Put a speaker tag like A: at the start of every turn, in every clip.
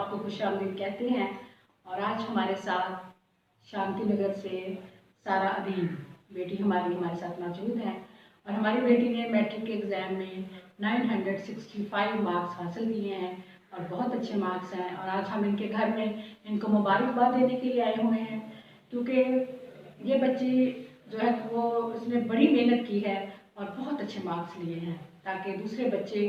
A: आपको खुशामदीद कहते हैं। और आज हमारे साथ शांति नगर से सारा अदीब बेटी हमारे साथ मौजूद हैं। और हमारी बेटी ने मैट्रिक के एग्ज़ाम में 965 मार्क्स हासिल किए हैं और बहुत अच्छे मार्क्स हैं। और आज हम इनके घर में इनको मुबारकबाद देने के लिए आए हुए हैं, क्योंकि ये बच्ची जो है वो उसने बड़ी मेहनत की है और बहुत अच्छे मार्क्स लिए हैं, ताकि दूसरे बच्चे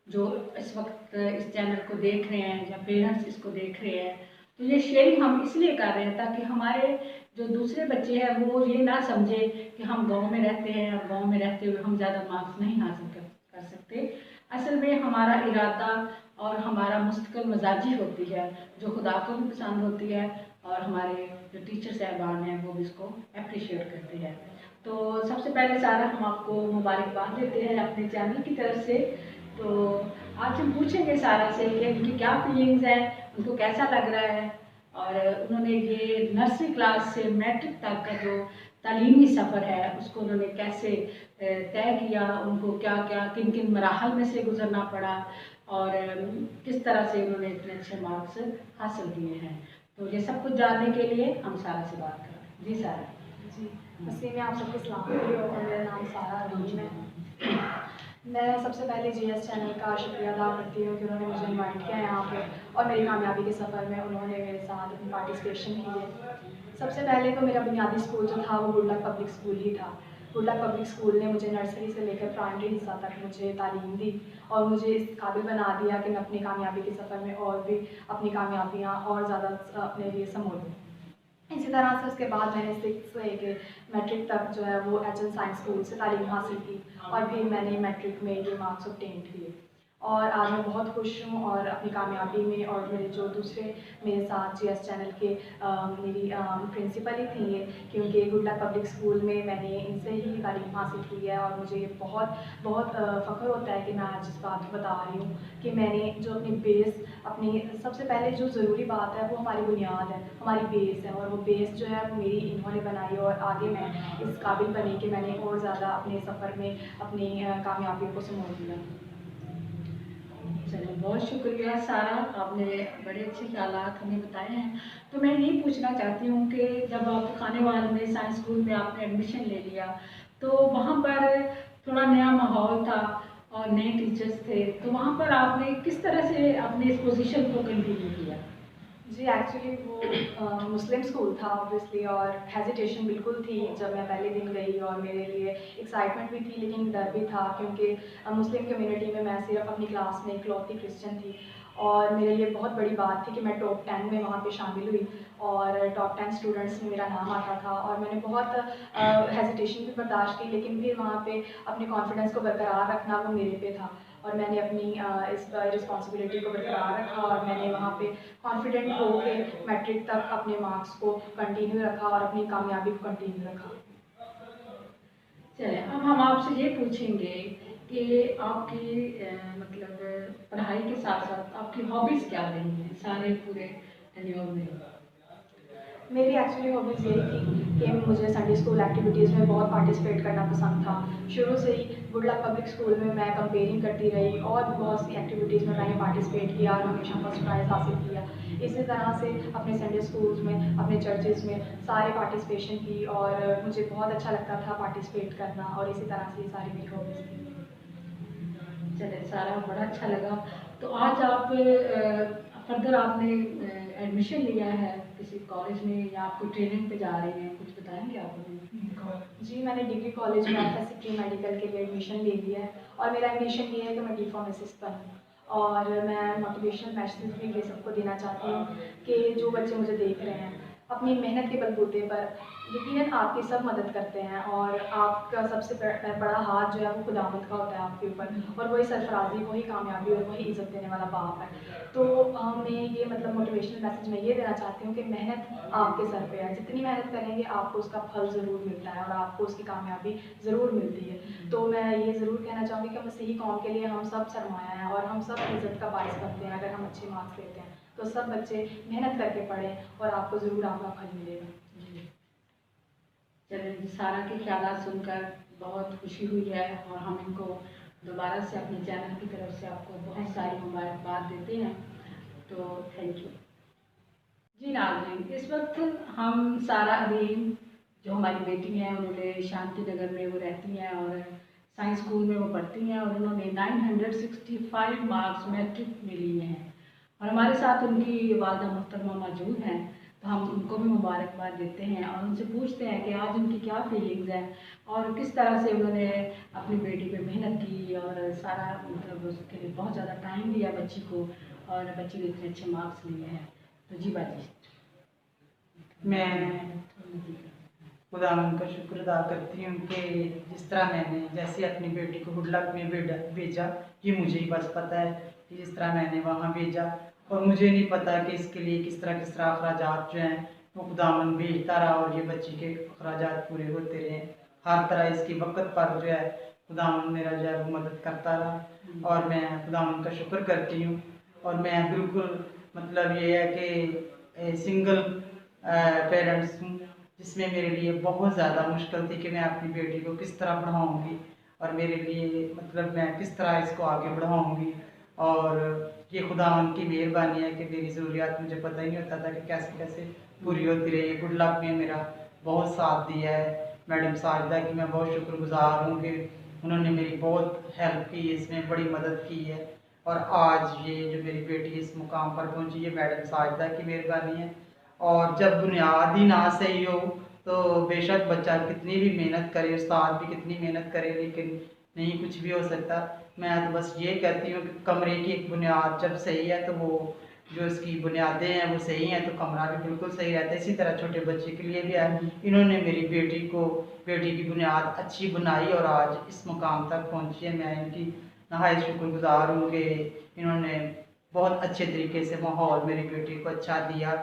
A: जो इस वक्त इस चैनल को देख रहे हैं या पेरेंट्स इसको देख रहे हैं, तो ये शेयरिंग हम इसलिए कर रहे हैं ताकि हमारे जो दूसरे बच्चे हैं वो ये ना समझे कि हम गांव में रहते हैं और गांव में रहते हुए हम ज़्यादा मार्क्स नहीं हासिल कर सकते। असल में हमारा इरादा और हमारा मुस्तकिल मजाजी होती है जो खुदा को भी पसंद होती है, और हमारे जो टीचर साहबान हैं वो भी इसको अप्रिशिएट करते हैं। तो सबसे पहले सारा हम आपको मुबारकबाद देते हैं अपने चैनल की तरफ से। तो आज हम पूछेंगे सारा से कि उनकी क्या फीलिंग्स हैं, उनको कैसा लग रहा है, और उन्होंने ये नर्सरी क्लास से मैट्रिक तक का जो तालीमी सफ़र है उसको उन्होंने कैसे तय किया, उनको क्या क्या किन किन मराहल में से गुजरना पड़ा, और किस तरह से उन्होंने इतने अच्छे मार्क्स हासिल किए हैं। तो ये सब कुछ जानने के लिए हम सारा से बात कर रहे हैं। जी सारा।
B: जी, वैसे मैं आप सबको सलाम करती हूँ और मेरा नाम सारा रहीम है। मैं सबसे पहले जीएस चैनल का शुक्रिया अदा करती हूँ कि उन्होंने मुझे इनवाइट किया है यहाँ पे, और मेरी कामयाबी के सफ़र में उन्होंने मेरे साथ अपनी पार्टिसिपेशन की है। सबसे पहले तो मेरा बुनियादी स्कूल जो था वो गुड लक पब्लिक स्कूल ही था। गुड लक पब्लिक स्कूल ने मुझे नर्सरी से लेकर प्राइमरी हिस्सा तक मुझे तालीम दी और मुझे इस काबिल बना दिया कि मैं अपनी कामयाबी के सफ़र में और भी अपनी कामयाबियाँ और ज़्यादा अपने लिए समोलूँ। इसी तरह से उसके बाद मैंने 6 से लेके मैट्रिक तक जो है वो एच एन साइंस स्कूल से तालीम हासिल की, और फिर मैंने मैट्रिक में ये मार्क्स ऑब्टेन किए। और आज मैं बहुत खुश हूँ और अपनी कामयाबी में, और मेरे जो दूसरे मेरे साथ जीएस चैनल के मेरी प्रिंसिपल ही थी ये, क्योंकि गुड लक पब्लिक स्कूल में मैंने इनसे ही तालीम हासिल की है। और मुझे ये बहुत बहुत फ़ख्र होता है कि मैं आज इस बात को बता रही हूँ कि मैंने जो अपनी बेस, अपनी सबसे पहले जो ज़रूरी बात है वो हमारी बुनियाद है, हमारी बेस है, और वो बेस जो है वो मेरी इन्होंने बनाई, और आगे मैं इस काबिल बनी कि मैंने और ज़्यादा अपने सफ़र में अपनी कामयाबियों को समोल लिया।
A: चलिए, बहुत शुक्रिया सारा, आपने बड़े अच्छे ख्यालात हमें बताए हैं। तो मैं यही पूछना चाहती हूँ कि जब आप खानेवाल में साइंस स्कूल में आपने एडमिशन ले लिया, तो वहाँ पर थोड़ा नया माहौल था और नए टीचर्स थे, तो वहाँ पर आपने किस तरह से अपने इस पोजीशन को कंटिन्यू किया?
B: जी, एक्चुअली वो मुस्लिम स्कूल था ऑब्वियसली, और हेजिटेशन बिल्कुल थी जब मैं पहले दिन गई, और मेरे लिए एक्साइटमेंट भी थी लेकिन डर भी था, क्योंकि मुस्लिम कम्युनिटी में मैं सिर्फ अपनी क्लास में इकलौती क्रिश्चियन थी, और मेरे लिए बहुत बड़ी बात थी कि मैं टॉप 10 में वहाँ पे शामिल हुई, और टॉप 10 स्टूडेंट्स में मेरा नाम आता था। और मैंने बहुत हेजिटेशन भी बर्दाश्त की, लेकिन फिर वहाँ पे अपने कॉन्फिडेंस को बरकरार रखना वो मेरे पे था, और मैंने अपनी इस रिस्पॉन्सिबिलिटी को बरकरार रखा, और मैंने वहाँ पे कॉन्फिडेंट होके मैट्रिक तक अपने मार्क्स को कंटिन्यू रखा और अपनी कामयाबी को कंटिन्यू रखा।
A: चलिए, अब हम आपसे ये पूछेंगे कि आपकी मतलब पढ़ाई के साथ साथ आपकी हॉबीज़ क्या रही हैं सारे पूरे टेन्योर में?
B: मेरी एक्चुअली हॉबीज़ यही थी कि मुझे संडे स्कूल एक्टिविटीज़ में बहुत पार्टिसिपेट करना पसंद था। शुरू से ही गुड लक पब्लिक स्कूल में मैं कंपेयरिंग करती रही, और भी बहुत सी एक्टिविटीज़ में मैंने पार्टिसिपेट किया और हमेशा फर्स्ट प्राइज़ हासिल किया। इसी तरह से अपने संडे स्कूल्स में, अपने चर्चेज़ में सारे पार्टिसिपेशन की, और मुझे बहुत अच्छा लगता था पार्टिसिपेट करना, और इसी तरह से ये सारी मेरी हॉबीज़ थी।
A: चलिए सारा, बड़ा अच्छा लगा। तो आज आप फर्दर आपने एडमिशन लिया है किसी कॉलेज में या आप कोई ट्रेनिंग पे जा रहे हैं, कुछ बताएंगे आप हमें?
B: जी, मैंने डिग्री कॉलेज में एफएससी प्री मेडिकल के लिए एडमिशन ले लिया है, और मेरा एम्बिशन ये है कि मैं डी फार्मासिस्ट बनूँ। और मैं मोटिवेशनल मैसेज भी ये सबको देना चाहती हूँ कि जो बच्चे मुझे देख रहे हैं, अपनी मेहनत के बलबूते पर यकीनन आपकी सब मदद करते हैं, और आपका सबसे बड़ा हाथ जो है वो खुदावंद का होता है आपके ऊपर, और वही सरफराजी, वही कामयाबी और वही इज़्ज़त देने वाला बाप है। तो मैं ये मतलब मोटिवेशनल मैसेज मैं ये देना चाहती हूँ कि मेहनत आपके सर पे है, जितनी मेहनत करेंगे आपको उसका फल ज़रूर मिलता है, और आपको उसकी कामयाबी ज़रूर मिलती है। तो मैं ये ज़रूर कहना चाहूँगी कि मसीही कौम के लिए हम सब सरमाया हैं, और हम सब इज़्ज़त का बाइस बनते हैं अगर हम अच्छे मार्क्स लेते हैं। तो सब बच्चे मेहनत करके पढ़ें और आपको ज़रूर आपका फल मिलेगा।
A: चलिए, सारा के ख्यालात सुनकर बहुत खुशी हुई है, और हम इनको दोबारा से अपने चैनल की तरफ से आपको बहुत सारी मुबारकबाद देते हैं। तो थैंक यू। जी नाज़रीन, इस वक्त हम सारा अदीम जो हमारी बेटी हैं, उन्होंने शांति नगर में वो रहती हैं और साइंस स्कूल में वो पढ़ती हैं और उन्होंने 965 मार्क्स मैट्रिक में लिए हैं और हमारे साथ उनकी वालदा मोहतरमा मौजूद हैं। तो हम उनको भी मुबारकबाद देते हैं और उनसे पूछते हैं कि आज उनकी क्या फीलिंग्स हैं और किस तरह से उन्होंने अपनी बेटी पे मेहनत की और सारा मतलब उसके लिए बहुत ज़्यादा टाइम दिया बच्ची को और बच्ची ने इतने अच्छे मार्क्स लिए हैं। तो जी बाजी,
C: मैं खुदावंद का शुक्र अदा करती हूँ कि जिस तरह मैंने जैसे अपनी बेटी को गुड लक में भेजा, ये मुझे ही बस पता है कि जिस तरह मैंने वहाँ भेजा, और मुझे नहीं पता कि इसके लिए किस तरह अखराजात जो हैं वो खुदावंद भेजता रहा और ये बच्ची के अखराजात पूरे होते रहे। हर तरह इसकी वक्त पर जो है खुदावंद मेरा जो है वो मदद करता रहा और मैं खुदावंद का शुक्र करती हूँ। और मैं बिल्कुल मतलब ये है कि सिंगल पेरेंट्स हूँ, जिसमें मेरे लिए बहुत ज़्यादा मुश्किल थी कि मैं अपनी बेटी को किस तरह पढ़ाऊँगी और मेरे लिए मतलब मैं किस तरह इसको आगे बढ़ाऊँगी। और ये खुदावंद की मेहरबानी है कि मेरी ज़रूरियात मुझे पता ही नहीं होता था कि कैसे कैसे पूरी होती रही। गुड लक ने मेरा बहुत साथ दिया है। मैडम साजिदा की मैं बहुत शुक्रगुजार हूँ कि उन्होंने मेरी बहुत हेल्प की, इसमें बड़ी मदद की है। और आज ये जो मेरी बेटी इस मुकाम पर पहुँची, ये मैडम साजिदा की मेहरबानी है। और जब बुनियाद ही ना सही हो तो बेशक बच्चा कितनी भी मेहनत करे, उस्ताद भी कितनी मेहनत करे, लेकिन नहीं कुछ भी हो सकता। मैं तो बस ये कहती हूँ कि कमरे की एक बुनियाद जब सही है तो वो जो इसकी बुनियादें हैं वो सही हैं तो कमरा भी बिल्कुल सही रहता है। इसी तरह छोटे बच्चे के लिए भी है। इन्होंने मेरी बेटी की बुनियाद अच्छी बनाई और आज इस मुकाम तक पहुँची है। मैं इनकी नहायत शुक्रगुजार हूँ कि इन्होंने बहुत अच्छे तरीके से माहौल मेरी बेटी को अच्छा दिया,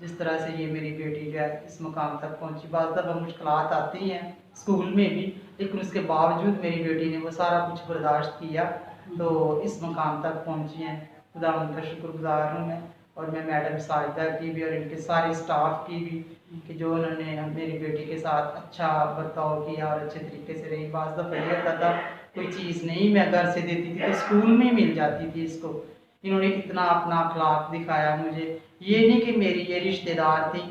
C: जिस तरह से ये मेरी बेटी जो है इस मुकाम तक पहुंची। बाज़ दफ़ा मुश्किलात आती हैं स्कूल में भी, लेकिन उसके बावजूद मेरी बेटी ने वो सारा कुछ बर्दाश्त किया तो इस मुकाम तक पहुंची हैं। खुदावंद का शुक्रगुजार हूँ मैं। और मैं मैडम साजिदा की भी और इनके सारे स्टाफ की भी कि जो उन्होंने मेरी बेटी के साथ अच्छा बर्ताव किया और अच्छे तरीके से रही। बाज़ दफ़ा ये होता था कोई चीज़ नहीं मैं घर से देती थी तो स्कूल में मिल जाती थी इसको। इन्होंने इतना अपना अखलाक दिखाया मुझे। ये नहीं कि मेरी ये रिश्तेदार थी,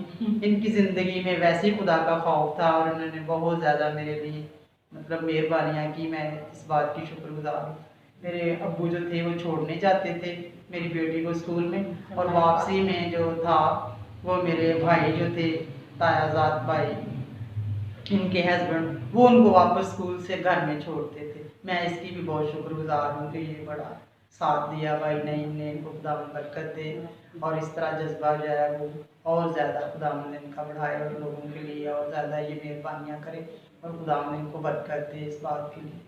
C: इनकी ज़िंदगी में वैसे ही खुदा का खौफ था और उन्होंने बहुत ज़्यादा मेरे लिए मतलब मेहरबानियाँ की। मैं इस बात की शुक्रगुजार हूँ। मेरे अब्बू जो थे वो छोड़ने जाते थे मेरी बेटी को स्कूल में, और वापसी में जो था वो मेरे भाई जो थे तायाजाद भाई, इनके हस्बैंड, वो उनको वापस स्कूल से घर में छोड़ते थे। मैं इसकी भी बहुत शुक्रगुजार हूँ कि ये बड़ा साथ दिया भाई ने, इनने इनको खुदावंद बरकत दे और इस तरह जज्बा जो है वो और ज़्यादा खुदावंद इनका बढ़ाए और लोगों के लिए और ज़्यादा ये मेहरबानियाँ करे और खुदावंद इनको बरकत दे इस बात के लिए।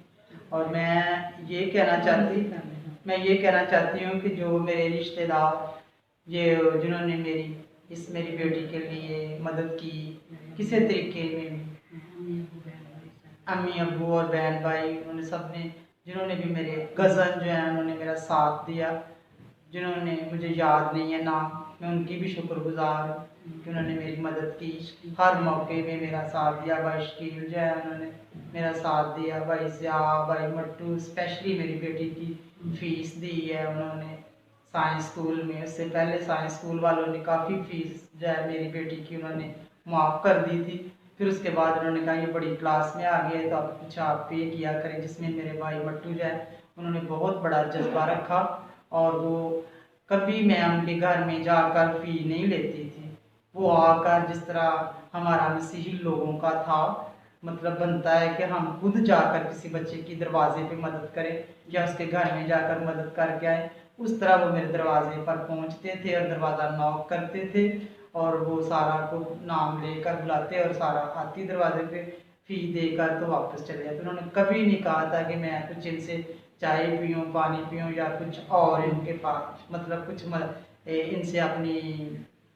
C: और मैं ये कहना चाहती हूँ कि जो मेरे रिश्तेदार ये जिन्होंने मेरी बेटी के लिए मदद की किसी तरीके में, अम्मी अब्बू और बहन भाई, उन्होंने सब ने जिन्होंने भी मेरे कज़न जो हैं उन्होंने मेरा साथ दिया, जिन्होंने मुझे याद नहीं है नाम, मैं उनकी भी शुक्रगुजार हूँ कि उन्होंने मेरी मदद की, हर मौके में मेरा साथ दिया। भाई शकील जो है उन्होंने मेरा साथ दिया, भाई ज़िया, भाई मट्टू, स्पेशली मेरी बेटी की फ़ीस दी है उन्होंने साइंस स्कूल में। उससे पहले साइंस स्कूल वालों ने काफ़ी फ़ीस जो है मेरी बेटी की उन्होंने माफ़ कर दी थी। फिर उसके बाद उन्होंने कहा ये बड़ी क्लास में आ गया है तो आप कुछ आप पे किया करें, जिसमें मेरे भाई मट्टू जो है उन्होंने बहुत बड़ा जज्बा रखा और वो कभी मैं उनके घर में जाकर फ़ी नहीं लेती थी। वो आकर जिस तरह हमारा मसीही लोगों का था मतलब बनता है कि हम खुद जाकर किसी बच्चे की दरवाजे पे मदद करें या उसके घर में जाकर मदद करके आए, उस तरह वो मेरे दरवाजे पर पहुंचते थे और दरवाज़ा नॉक करते थे और वो सारा को नाम लेकर बुलाते और सारा आती दरवाजे पे फ़ी देकर तो वापस चले जाते। उन्होंने कभी नहीं कहा था कि मैं कुछ इनसे चाय पीऊँ, पानी पीऊँ या कुछ और इनके पास मतलब कुछ इनसे अपनी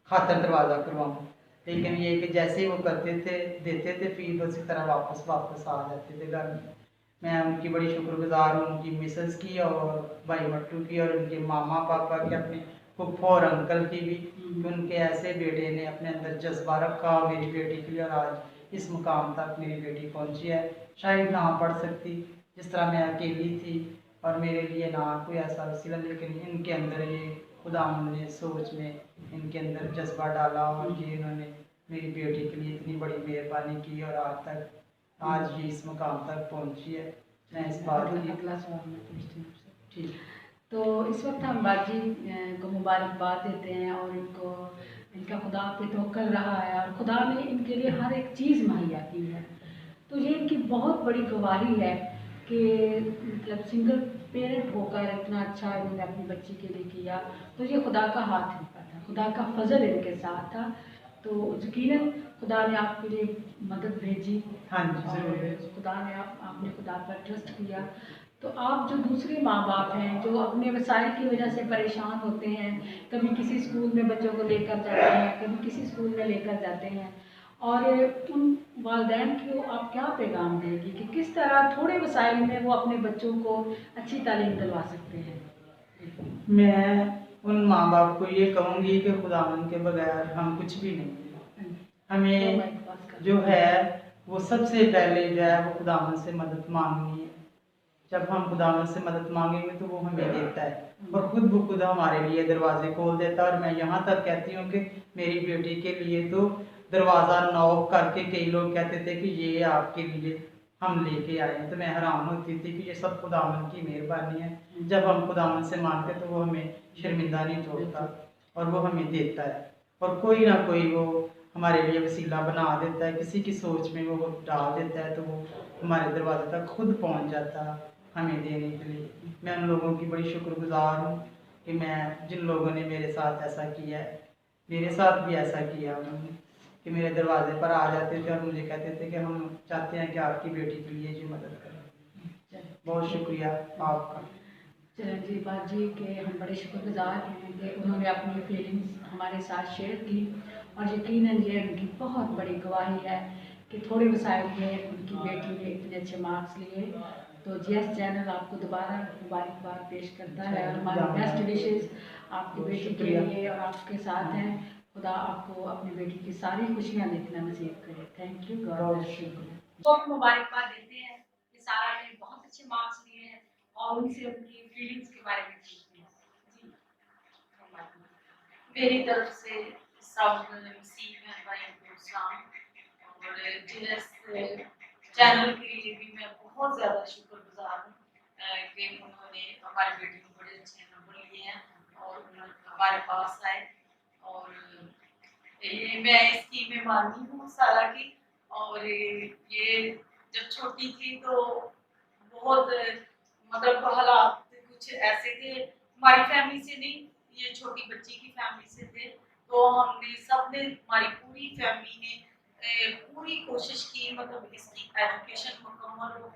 C: खातर दरवाज़ा करवाऊँ। लेकिन ये कि जैसे ही वो करते थे देते थे फ़ी तो उसी तरह वापस आ जाते थे घर में। मैं उनकी बड़ी शुक्रगुजार हूँ, उनकी मिसेस की और भाई मट्टू की और उनके मामा पापा के, अपने फुफ्फो और अंकल की भी, कि उनके ऐसे बेटे ने अपने अंदर जज्बा रखा मेरी बेटी के लिए और आज इस मुकाम तक मेरी बेटी पहुंची है। शायद ना पढ़ सकती, जिस तरह मैं अकेली थी और मेरे लिए ना कोई ऐसा वसीला, लेकिन इनके अंदर ये खुदा ने सोच में इनके अंदर जज्बा डाला और ये इन्होंने मेरी बेटी के लिए इतनी बड़ी मेहरबानी की और आज ये इस मुकाम तक पहुंची है। मैं इस बात की
A: अगला सवाल मैं पूछती हूँ आपसे।
C: ठीक
A: तो इस वक्त हम बाजी को मुबारकबाद देते हैं और इनको इनका खुदा पे तवक्कल रहा है और खुदा ने इनके लिए हर एक चीज़ मुहैया की है। तो ये इनकी बहुत बड़ी गवाही है कि मतलब सिंगल पेरेंट होकर इतना अच्छा इन्होंने अपनी बच्ची के लिए किया। तो ये खुदा का हाथ इनका था, खुदा का फजल इनके साथ था। तो यकीनन खुदा ने आपके लिए मदद भेजी।
C: हाँ जी,
A: और
C: ज़रूर।
A: खुदा ने आपने खुदा पर ट्रस्ट किया। तो आप जो दूसरे माँ बाप हैं जो अपने वसाइल की वजह से परेशान होते हैं, कभी किसी स्कूल में बच्चों को लेकर जाते हैं, कभी किसी स्कूल में लेकर जाते हैं, और उन वालिदैन को आप क्या पैगाम देंगी कि किस तरह थोड़े वसाइल में वो अपने बच्चों को अच्छी तालीम दिलवा सकते हैं?
C: मैं उन माँ बाप को ये कहूँगी कि खुदावन के बगैर हम कुछ भी नहीं हैं। हमें जो है वो सबसे पहले जो है वो खुदावन से मदद मांगनी है। जब हम खुदावन से मदद मांगेंगे तो वो हमें देता है और खुद ब खुद हमारे लिए दरवाजे खोल देता है। और मैं यहाँ तक कहती हूँ कि मेरी बेटी के लिए तो दरवाज़ा नॉक करके कई लोग कहते थे कि ये आपके लिए हम लेके आए हैं, तो मैं हैरान होती थी कि ये सब खुदावन की मेहरबानी है। जब हम खुदावन से मांगते तो वो हमें शर्मिंदा नहीं छोड़ता और वो हमें देता है और कोई ना कोई वो हमारे लिए वसीला बना देता है, किसी की सोच में वो डाल देता है तो वो हमारे दरवाजे तक खुद पहुंच जाता है हमें देने के लिए। मैं उन लोगों की बड़ी शुक्रगुजार हूँ कि मैं जिन लोगों ने मेरे साथ ऐसा किया है, मेरे साथ भी ऐसा किया उन्होंने कि मेरे दरवाजे पर आ जाते थे और मुझे कहते थे कि हम चाहते हैं कि आपकी बेटी के लिए ये मदद करें। बहुत शुक्रिया आपका।
A: चिरंजीव बाजी के हम बड़े शुक्रगुजार हैं कि उन्होंने अपनी फीलिंग्स हमारे साथ शेयर की और यकीनन ये उनकी बहुत बड़ी गवाही है कि थोड़े वसाइल में उनकी बेटी ने इतने अच्छे मार्क्स लिए। तो जीएस चैनल आपको दोबारा मुबारकबाद पेश करता है और हमारी बेस्ट विशेज़ आपकी बेटी के लिए और आपके साथ हैं। खुदा आपको अपनी बेटी की सारी खुशियाँ देखना नसीब करे। Thank you, God bless you. तो मुबारकबाद देते हैं कि सारा ने बहुत अच्छे मार्क्स लिए हैं और उनसे उनकी फीलिंग्स के बारे में पूछते हैं। जी,
D: मेरी तरफ से सब मसीह भाई को सलाम और जीएस चैनल के लिए भी मैं बहुत ज़्यादा शुक्रगुजार हूँ कि उन्होंने हमारी बेटी को बड़े अच्छे नंबर लिए हैं और उन्होंने हमारे पास आए। और ये मैं इसकी मेहमानी हूँ सारा की। और ये जब छोटी थी तो बहुत मतलब हालात कुछ ऐसे थे हमारी फैमिली से, नहीं ये छोटी बच्ची की फैमिली से थे। तो हमने सबने हमारी पूरी फैमिली ने पूरी कोशिश की मतलब इसकी एजुकेशन मुकम्मल हो।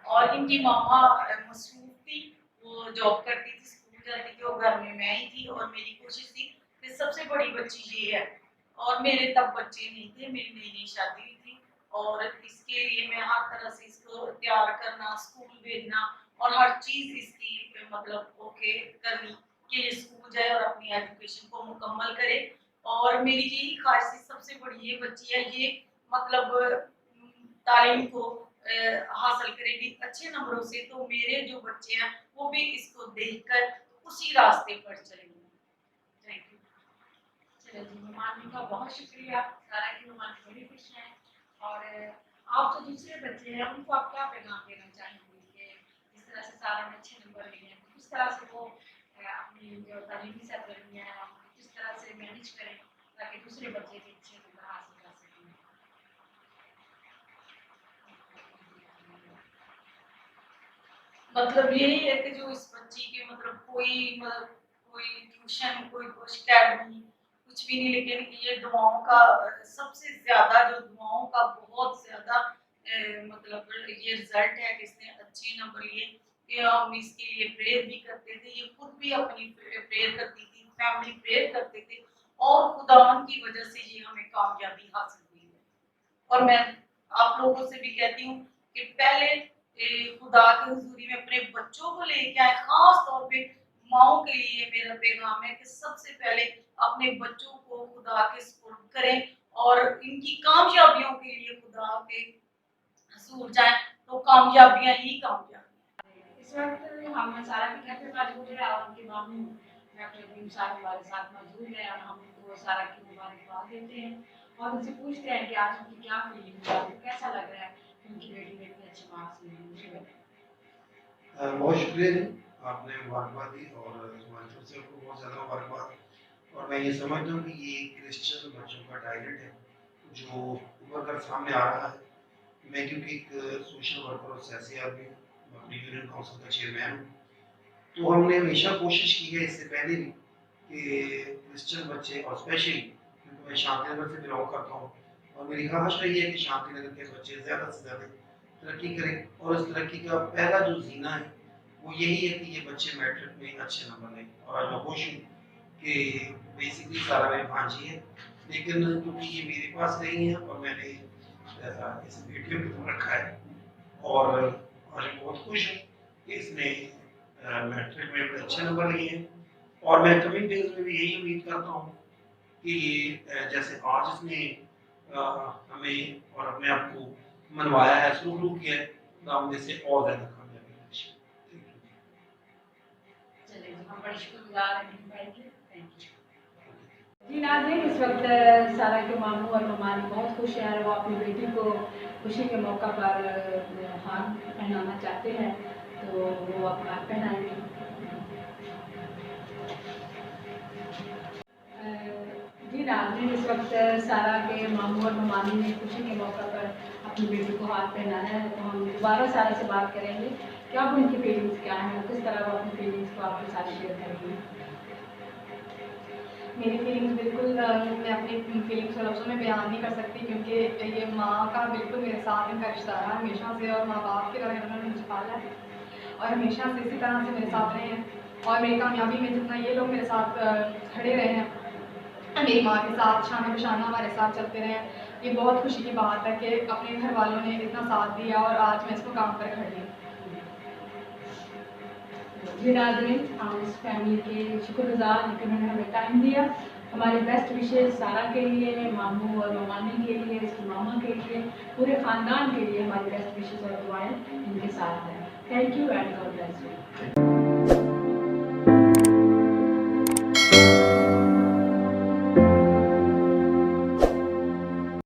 D: और इनकी मामा मसरूफ थी, वो जॉब करती थी, स्कूल जाती थी और घर में मैं ही थी। और मेरी कोशिश थी कि सबसे बड़ी बच्ची ये है और मेरे तब बच्चे नहीं थे, मेरी नई नई शादी हुई थी। और इसके लिए मैं हर तरह से इसको तैयार करना, स्कूल भेजना और हर चीज़ इसकी मतलब ओके करनी कि ये स्कूल जाए और अपनी एजुकेशन को मुकम्मल करे। और मेरी यही ख्वाहिश थी, सबसे बड़ी ये बच्ची है, ये मतलब तालीम को हासिल करेगी अच्छे नंबरों से, तो मेरे जो बच्चे हैं वो भी इसको देखकर उसी रास्ते पर चलेंगे। Thank you.
A: चलो जी, मेहमानी का बहुत शुक्रिया। सारा की मेहमान बड़ी खुश हैं और आप जो दूसरे बच्चे हैं उनको आप क्या पैगाम देना चाहेंगे कि जिस तरह से सारा ने अच्छे नंबर लिए हैं, किस तरह से वो अपनी जो तालीमी सरगर्मियाँ हैं किस तरह से मैनेज करें ताकि दूसरे बच्चे भी अच्छे नंबर हासिल कर सकें?
D: मतलब यही है कि जो इस बच्ची के मतलब कोई ट्यूशन, कोई अकेडमी कुछ भी नहीं, लेकिन ये दुआओं का सबसे ज्यादा जो दुआओं का बहुत ज्यादा मतलब ये रिजल्ट है कि इसने अच्छे नंबर लिए। कि हम इसके लिए प्रेयर भी करते थे, ये खुद भी अपनी प्रेयर करती थी, फैमिली प्रेयर करते थे और खुदावन की वजह से ये हमें कामयाबी हासिल हुई है। और मैं आप लोगों से भी कहती हूँ कि पहले खुदा की हुजूरी में अपने बच्चों को लेके आए। खास तौर पे माओ के लिए मेरा पैगाम है कि सबसे पहले अपने बच्चों को खुदा के सुपुर्द करें और इनकी कामयाबियों के लिए खुदा के हजूर जाएं, तो कामयाबियां ही कामयाबियां।
A: इस वक्त हम सारा के घर पे मौजूद है और उनके मामू डॉक्टर इब्राहिम साहब हमारे साथ मौजूद हैं और हम उनको सारा की मुबारकबाद देते हैं और उनसे पूछते हैं कि आज उनकी क्या फीलिंग है, आपको कैसा लग रहा है कि उनकी बेटी ने इतने अच्छे मार्क्स लिए हैं।
E: बहुत शुक्रिया जी, आपने मुबारकबाद दी और हिमांशु से को बहुत ज़्यादा मुबारकबाद। और मैं ये समझता हूँ कि ये क्रिश्चियन बच्चों का टैलेंट है जो उभर कर सामने आ रहा है। मैं क्योंकि एक सोशल वर्कर और सियासी आदमी हूँ, अपनी यूनियन काउंसिल का चेयरमैन हूँ, तो हमने हमेशा कोशिश की है इससे पहले भी कि क्रिश्चियन बच्चे और स्पेशली क्योंकि मैं शांतिनगर से बिलोंग करता हूँ और मेरी ख्वाहिश रही है कि शांतिनगर के बच्चे ज़्यादा से ज़्यादा तरक्की करें और इस तरक्की का पहला जो जीना है वो यही है कि ये बच्चे मैट्रिक में अच्छे नंबर लें। और आज मैं खुश हूँ कि बेसिकली सारा मेरी भांजी है, लेकिन क्योंकि ये मेरे पास नहीं है और मैंने इस वीडियो में रखा है और आज बहुत खुश हूँ कि इसने मैट्रिक में बड़े अच्छे नंबर लिए हैं। और मैं कमिंग डेज में भी यही उम्मीद करता हूँ कि ये जैसे आज इसने हमें और अपने आप को मनवाया है, शुरू किया है, हम इससे और ज़्यादा कामयाबी
A: चलिए हम बड़े शुक्रगुजार हैं इब्राहिम भाई के। थैंक यू जी। नाज़रीन, इस वक्त सारा के मामू और ममानी बहुत खुश हैं और वो अपनी बेटी को खुशी के मौका पर हार पहनाना चाहते हैं, तो वो आप हार पहनाएंगे। जी नाज़रीन, इस वक्त सारा के मामू और ममानी ने खुशी के मौका पर अपनी बेटी को हाथ पहनाया है, तो हम दोबारा सारा से बात करेंगे कि अब उनकी फीलिंग्स क्या हैं, किस तरह वो अपनी फीलिंग्स को आपके साथ शेयर करेंगी।
B: मेरी फीलिंग्स बिल्कुल मैं अपनी फीलिंग्स को लफ्ज़ों में बयान नहीं कर सकती, क्योंकि ये माँ का बिल्कुल मेरे साथ इनका रिश्ता रहा हमेशा से और माँ बाप की तरह उन्होंने मुझे पाला है और हमेशा से इसी तरह से मेरे साथ रहे हैं। और मेरी कामयाबी में जितना ये लोग मेरे साथ खड़े रहे हैं, मेरी माँ के साथ शान बशाना हमारे साथ चलते रहे हैं, ये बहुत खुशी की बात है कि अपने घर वालों ने इतना साथ दिया और आज मैं इसको काम पर खड़ी हूँ।
A: जी नाज़रीन, हम इस फैमिली के शुक्रगुजार हैं कि उन्होंने हमें टाइम दिया। हमारे बेस्ट विशेष सारा के लिए, मामू और ममानी के लिए, इसकी मामा के लिए, पूरे ख़ानदान के लिए हमारी बेस्ट विशेष और दुआएं इनके साथ हैं। Thank you and God bless you.